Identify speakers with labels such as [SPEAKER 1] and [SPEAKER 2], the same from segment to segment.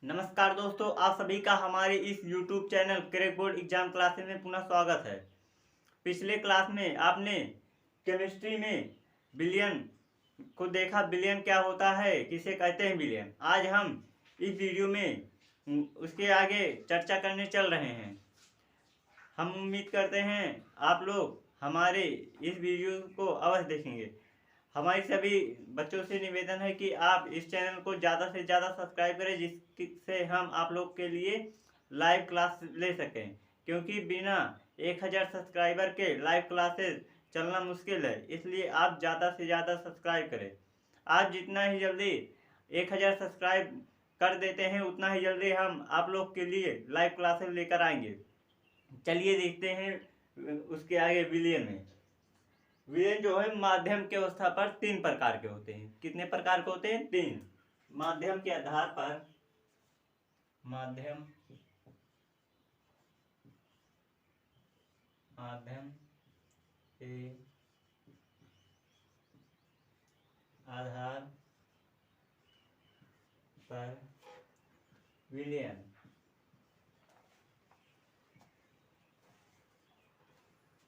[SPEAKER 1] नमस्कार दोस्तों, आप सभी का हमारे इस YouTube channel crack board exam classes में पुनः स्वागत है। पिछले क्लास में आपने केमिस्ट्री में विलयन को देखा। विलयन क्या होता है, किसे कहते हैं विलयन। आज हम इस वीडियो में उसके आगे चर्चा करने चल रहे हैं। हम उम्मीद करते हैं आप लोग हमारे इस वीडियो को अवश्य देखेंगे। हमारी सभी बच्चों से निवेदन है कि आप इस चैनल को ज़्यादा से ज़्यादा सब्सक्राइब करें, जिससे हम आप लोग के लिए लाइव क्लास ले सकें, क्योंकि बिना 1000 सब्सक्राइबर के लाइव क्लासेस चलना मुश्किल है। इसलिए आप ज़्यादा से ज़्यादा सब्सक्राइब करें। आप जितना ही जल्दी 1000 सब्सक्राइब कर देते हैं, उतना ही जल्दी हम आप लोग के लिए लाइव क्लासेस लेकर आएंगे। चलिए देखते हैं उसके आगे विलयन में। विलयन जो है माध्यम के अवस्था पर 3 प्रकार के होते हैं। कितने प्रकार के होते हैं? 3। माध्यम के आधार पर माध्यम के आधार पर विलयन।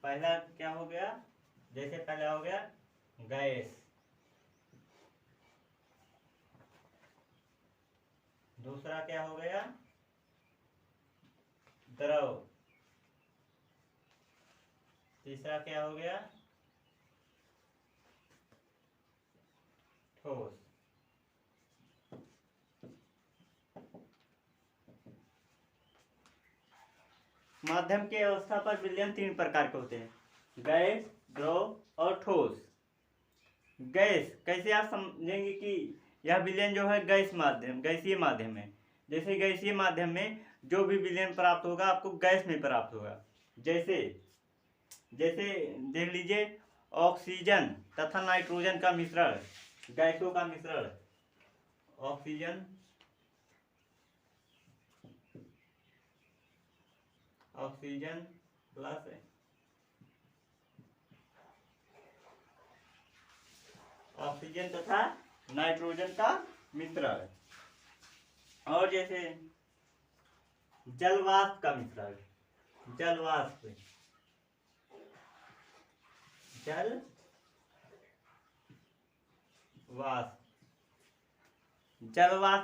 [SPEAKER 1] पहला क्या हो गया? जैसे पहला हो गया गैस, दूसरा क्या हो गया? द्रव, तीसरा क्या हो गया? ठोस। माध्यम के अवस्था पर विलयन 3 प्रकार के होते हैं: गैस, द्रव और ठोस। गैस कैसे आप समझेंगे कि यह विलयन जो है गैसीय माध्यम है। जैसे गैसीय माध्यम में जो भी विलयन प्राप्त होगा आपको गैस में प्राप्त होगा। जैसे देख लीजिए, ऑक्सीजन तथा नाइट्रोजन का मिश्रण, गैसों का मिश्रण, ऑक्सीजन प्लस ऑक्सीजन तथा नाइट्रोजन का मिश्रण। और जैसे जलवाष्प का मिश्रण, जलवाष्प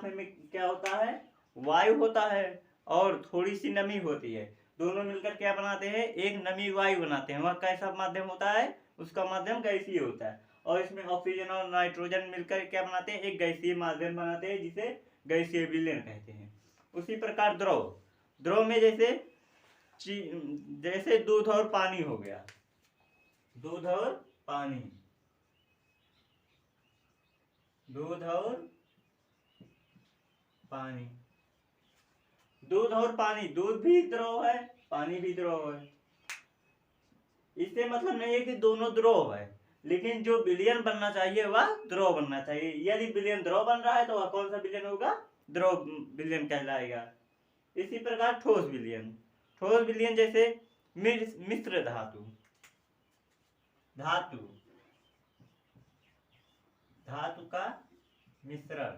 [SPEAKER 1] में क्या होता है? वायु होता है और थोड़ी सी नमी होती है। दोनों मिलकर क्या बनाते हैं? एक नमी वायु बनाते हैं। वह कैसा माध्यम होता है? उसका माध्यम गैसीय होता है। और इसमें ऑक्सीजन और नाइट्रोजन मिलकर क्या बनाते हैं? एक गैसीय माध्यम बनाते हैं, जिसे गैसीय विलयन कहते हैं। उसी प्रकार द्रव में जैसे दूध और पानी हो गया। दूध और पानी दूध भी द्रव है, पानी भी द्रव है। इससे मतलब नहीं है कि दोनों द्रव है, लेकिन जो विलयन बनना चाहिए वह द्रव बनना चाहिए। यदि विलयन द्रव बन रहा है तो वह कौन सा विलयन होगा? द्रव विलयन कहलाएगा। इसी प्रकार ठोस विलयन जैसे मिश्र धातु का मिश्रण।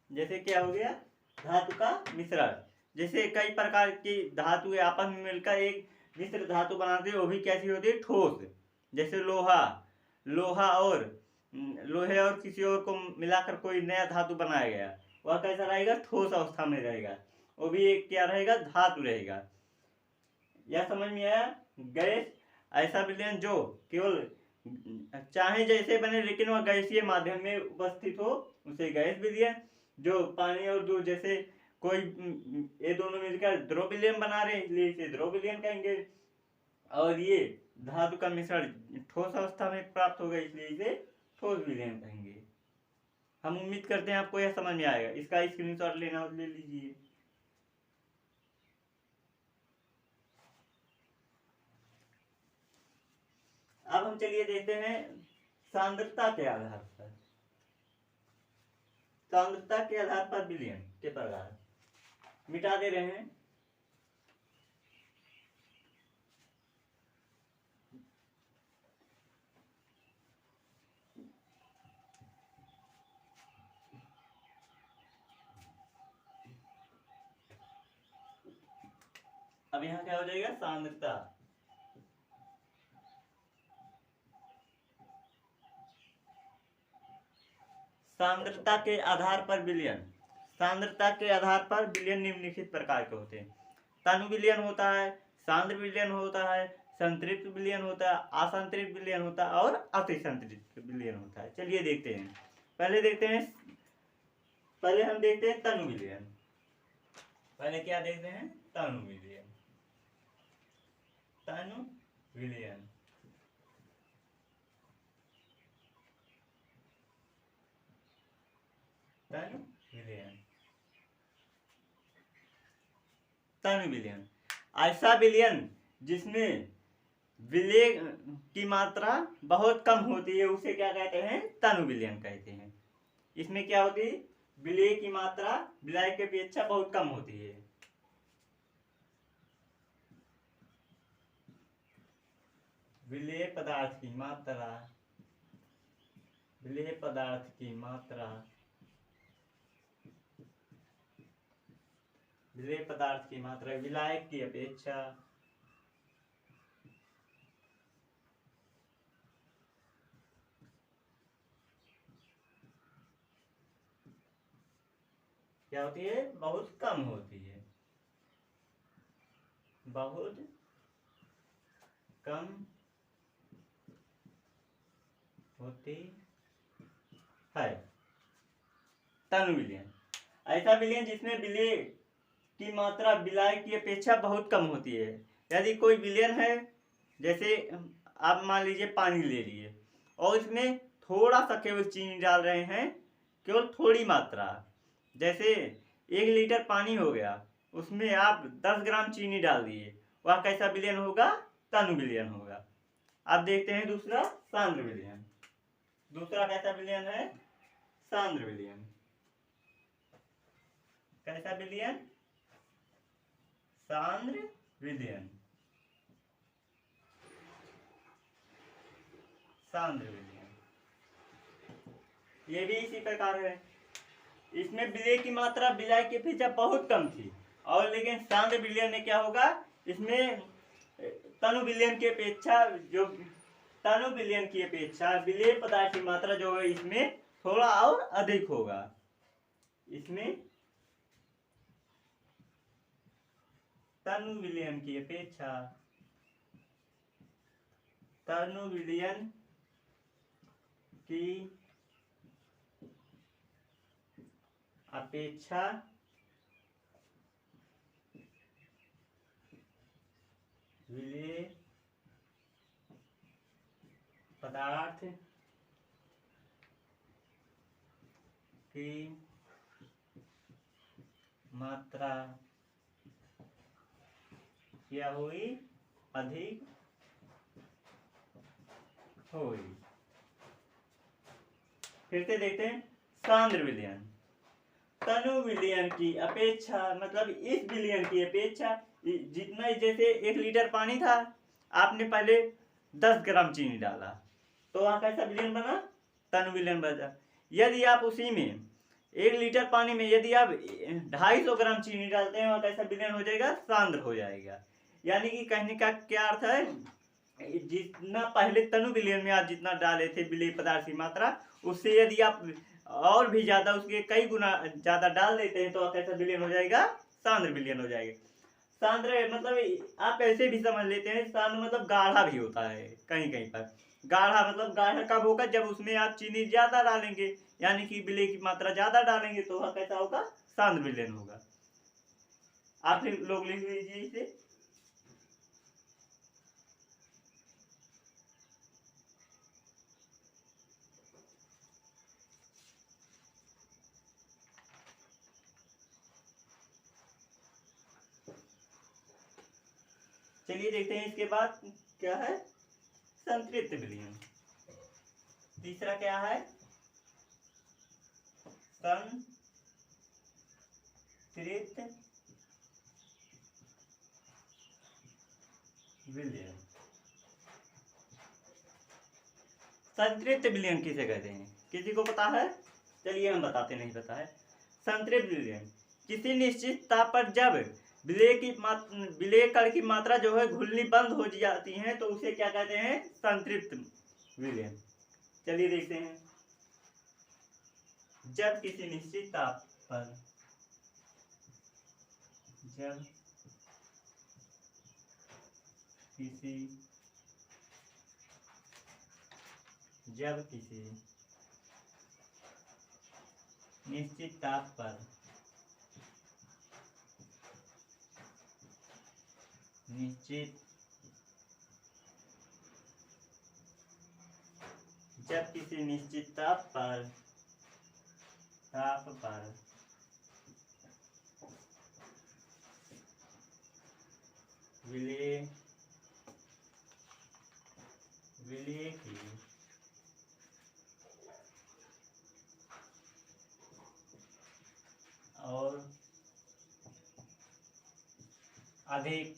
[SPEAKER 1] जैसे क्या हो गया? धातु का मिश्रण। जैसे कई प्रकार की धातु आपस में मिलकर एक मिश्र धातु बनाते हैं, वो भी कैसी होती है? ठोस। जैसे लोहे और किसी और को मिलाकर कोई नया धातु बनाया गया, वह कैसा रहेगा? ठोस अवस्था में रहेगा। वो भी एक क्या रहेगा? धातु रहेगा। यह समझ में आया? गैस ऐसा विलयन जो केवल चाहे जैसे बने, लेकिन वह गैसीय माध्यम में उपस्थित हो, उसे गैस विलयन। जो पानी और दूध जैसे कोई ये दोनों मिलकर द्रव विलयन बना रहे, इसलिए इसे द्रव विलयन कहेंगे। और ये धातु का मिश्रण ठोस अवस्था में प्राप्त होगा, इसलिए इसे ठोस विलयन कहेंगे। हम उम्मीद करते हैं आपको यह समझ में आएगा। इसका स्क्रीनशॉट लेना हो ले लीजिए। अब हम चलिए देखते हैं सांद्रता के आधार पर विलयन के प्रकार। मिटा दे रहे हैं। अब यहाँ क्या हो जाएगा, सांद्रता। सांद्रता के आधार पर विलयन, सांद्रता के आधार पर विलयन निम्नलिखित प्रकार के होते हैं। तनु विलयन होता है, सांद्र विलयन होता है, संतृप्त विलयन होता है, असंतृप्त विलयन होता है और अतिसंतृप्त विलयन होता है। चलिए देखते हैं। पहले हम देखते हैं तनु विलयन। पहले क्या देखते हैं, तनु विलयन। तनु विलयन, तनु विलयन। तनु विलयन ऐसा विलयन जिसमें विलय की मात्रा बहुत कम होती है, उसे क्या कहते हैं, तनु विलयन कहते हैं। इसमें क्या होती है, विलय की मात्रा विलय की अपेक्षा बहुत कम होती है। विलय पदार्थ की मात्रा, विलय पदार्थ की मात्रा, विलय पदार्थ की मात्रा विलायक की अपेक्षा क्या होती है, बहुत कम होती है, बहुत कम होती है। तनु विलयन ऐसा विलयन जिसमें विलय की मात्रा विलय की अपेक्षा बहुत कम होती है। यदि कोई विलयन है, जैसे आप मान लीजिए पानी ले लिए और इसमें थोड़ा सा केवल चीनी डाल रहे हैं, केवल थोड़ी मात्रा, जैसे 1 लीटर पानी हो गया, उसमें आप 10 ग्राम चीनी डाल दिए, वह कैसा विलयन होगा, तनु विलयन होगा। अब देखते हैं दूसरा, सांद्र विलयन। दूसरा कैसा विलयन है, सांद्र विलयन। कैसा विलयन, सांद्र विलयन। सांद्र विलयन ये भी इसी प्रकार है। इसमें विलय की मात्रा विलय की अपेक्षा बहुत कम थी, और लेकिन सांद्र विलयन में क्या होगा, इसमें तनु विलयन की अपेक्षा जो तनु विलयन की अपेक्षा विलय पदार्थ की मात्रा जो है इसमें थोड़ा और अधिक होगा। इसमें तनु विलयन की अपेक्षा, तनु विलयन की अपेक्षा विलय पदार्थ की मात्रा क्या हुई, अधिक हुई। फिर से देखते हैं सांद्र विलयन। तनु विलयन की अपेक्षा मतलब इस विलयन की अपेक्षा जितना, जैसे 1 लीटर पानी था, आपने पहले 10 ग्राम चीनी डाला, तो वहां कैसा विलयन बना, तनु विलयन बना। यदि आप उसी में 1 लीटर पानी में यदि आप 250 ग्राम चीनी डालते हैं, वहां कैसा विलयन हो जाएगा, सांद्र हो जाएगा। यानी कि कहने का क्या अर्थ है, जितना पहले तनु विलयन में आप जितना डाले थे विलय पदार्थ की मात्रा, उससे यदि आप और भी ज्यादा, उसके कई गुना ज्यादा डाल देते हैं, तो कैसा विलयन हो जाएगा, सांद्र विलयन हो जाएगा। सांद्र मतलब आप ऐसे भी समझ लेते हैं, सांद्र मतलब गाढ़ा भी होता है कहीं कहीं पर। गाढ़ा मतलब गाढ़ा कब होगा, जब उसमें आप चीनी ज्यादा डालेंगे, यानी कि विलय की मात्रा ज्यादा डालेंगे, तो वह कैसा होगा, सांद्र विलयन होगा। आप लोग लिख लीजिए इसे। चलिए देखते हैं इसके बाद क्या है, संतृप्त विलयन। तीसरा क्या है, संतृप्त विलयन। संतृप्त विलयन किसे कहते हैं, किसी को पता है, चलिए हम बताते, नहीं पता है। संतृप्त विलयन किसी निश्चित ताप पर जब विलेय कण की मात्रा जो है घुलनी बंद हो जाती है तो उसे क्या कहते हैं? संतृप्त विलयन। चलिए देखते हैं। जब किसी निश्चित ताप पर जब किसी निश्चित ताप पर जब किसी निश्चित ताप पर विलेय की और अधिक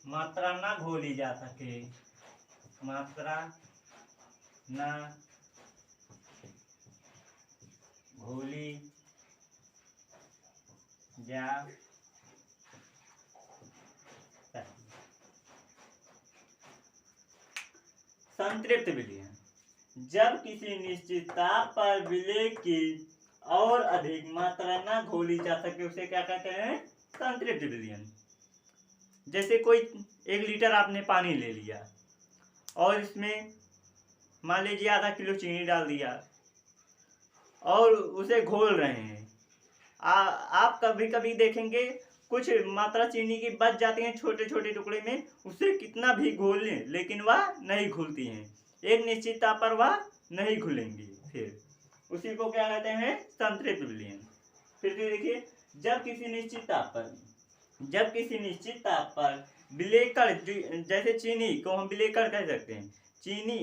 [SPEAKER 1] मात्रा न घोली जा सके, संतृप्त विलयन। जब किसी निश्चित ताप पर विलेय की और अधिक मात्रा न घोली जा सके उसे क्या कहते हैं? संतृप्त विलयन। जैसे कोई 1 लीटर आपने पानी ले लिया और इसमें मान लीजिए आधा किलो चीनी डाल दिया और उसे घोल रहे हैं। आप कभी कभी देखेंगे कुछ मात्रा चीनी की बच जाती है छोटे छोटे टुकड़े में, उसे कितना भी घोल लें लेकिन वह नहीं घुलती हैं। एक निश्चित ताप पर वह नहीं घुलेंगी। फिर उसी को क्या कहते हैं? संतृप्त विलयन। फिर देखिए, जब किसी निश्चित ताप पर विलेय कण, जैसे चीनी को हम विलेय कण कह सकते हैं, चीनी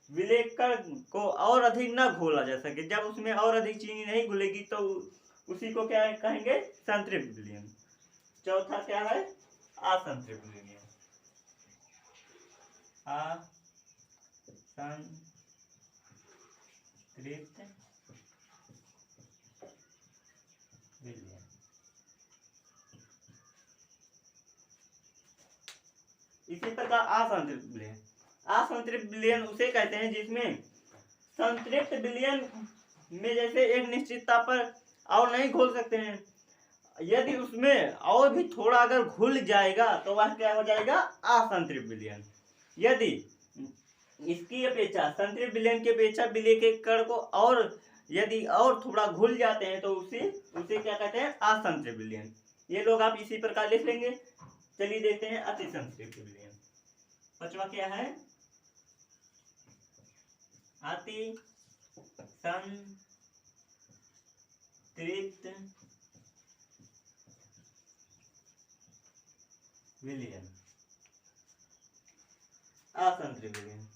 [SPEAKER 1] विलेय कण को और अधिक न घोला जा सके, जब उसमें और अधिक चीनी नहीं घुलेगी तो उसी को क्या कहेंगे? संतृप्त विलयन। चौथा क्या है? असंतृप्त विलयन। असंतृप्त विलयन। इसी प्रकार असंतृप्त विलयन। असंतृप्त विलयन उसे कहते हैं जिसमें संतृप्त विलयन में जैसे एक निश्चित ताप पर और नहीं घोल सकते हैं, यदि उसमें और भी थोड़ा अगर घुल जाएगा तो वह क्या हो जाएगा? असंतृप्त विलयन। यदि इसकी अपेक्षा संतृप्त विलयन की अपेक्षा विलेय के कण को और यदि और थोड़ा घुल जाते हैं तो उसे क्या कहते हैं? असंतृप्त विलयन। ये लोग आप इसी प्रकार लिख लेंगे। चलिए देखते हैं अति संतृप्त विलयन। पांचवा क्या है? अति संतृप्त विलयन। असंतृप्त विलयन।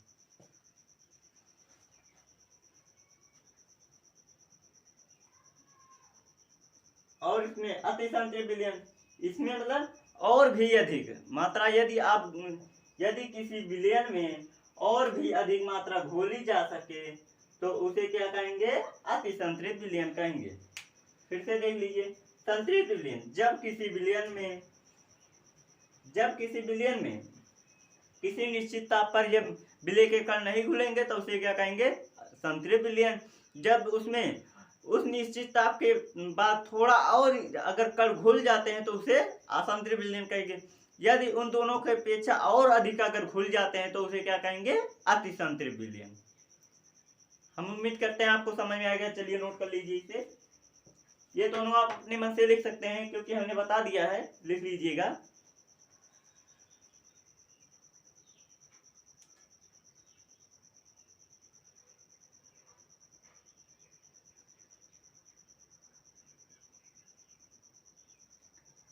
[SPEAKER 1] और इसमें अति संतृप्त विलयन, इसमें मतलब और भी अधिक मात्रा, यदि किसी विलयन में और भी अधिक मात्रा घोली जा सके तो उसे क्या कहेंगे? अति संतृप्त विलयन कहेंगे। फिर से देख लीजिए, संतृप्त विलयन। जब किसी विलयन में किसी निश्चित ताप पर जब विलेय के कण नहीं घुलेंगे तो उसे क्या कहेंगे? संतृप्त विलयन। जब उसमें उस निश्चित ताप के बाद थोड़ा और अगर कण घुल जाते हैं तो उसे असंतृप्त विलयन कहेंगे। यदि उन दोनों की अपेक्षा और अधिक अगर घुल जाते हैं तो उसे क्या कहेंगे? अति संतृप्त विलयन। हम उम्मीद करते हैं आपको समझ में आएगा। चलिए नोट कर लीजिए इसे। ये दोनों आप अपने मन से लिख सकते हैं क्योंकि हमने बता दिया है, लिख लीजिएगा।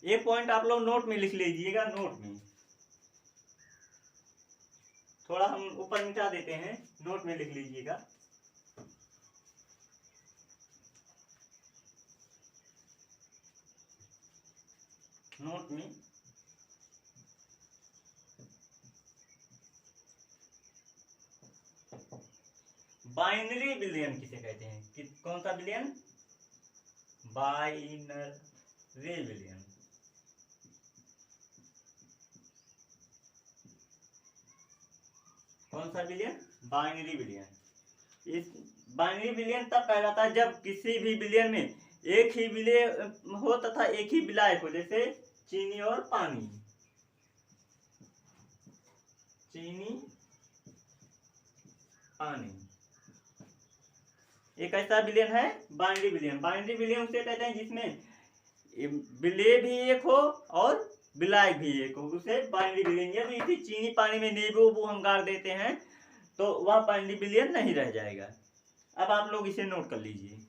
[SPEAKER 1] ये पॉइंट आप लोग नोट में लिख लीजिएगा। नोट में थोड़ा हम ऊपर मिटा देते हैं, नोट में लिख लीजिएगा। नोट में बाइनरी विलयन किसे कहते हैं? कौन सा विलयन? Binary real billion. कौन सा बिलियन? Binary billion. इस बाइनरी बिलियन तब कहलाता है जब किसी भी बिलियन में एक ही विलय हो तथा एक ही विलायक हो, जैसे चीनी और पानी। चीनी पानी एक ऐसा विलयन है बाइनरी विलयन। बाइनरी विलयन उसे कहते हैं जिसमें विलय भी एक हो और विलायक भी एक हो, उसे बाइनरी विलयन। यदि इसी चीनी पानी में नींबू वो हम गाड़ देते हैं तो वह बाइनरी विलयन नहीं रह जाएगा। अब आप लोग इसे नोट कर लीजिए।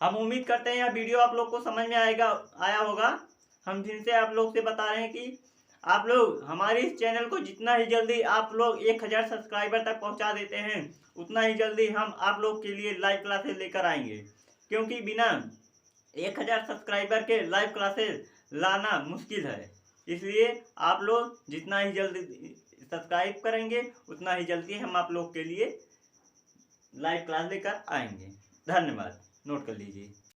[SPEAKER 1] हम उम्मीद करते हैं यह वीडियो आप लोग को समझ में आया होगा। हम फिर से आप लोग से बता रहे हैं कि आप लोग हमारे इस चैनल को जितना ही जल्दी आप लोग 1000 सब्सक्राइबर तक पहुंचा देते हैं, उतना ही जल्दी हम आप लोग के लिए लाइव क्लासेस लेकर आएंगे। क्योंकि बिना 1000 सब्सक्राइबर के लाइव क्लासेस लाना मुश्किल है, इसलिए आप लोग जितना ही जल्दी सब्सक्राइब करेंगे उतना ही जल्दी हम आप लोग के लिए लाइव क्लास लेकर आएंगे। धन्यवाद। नोट कर लीजिए।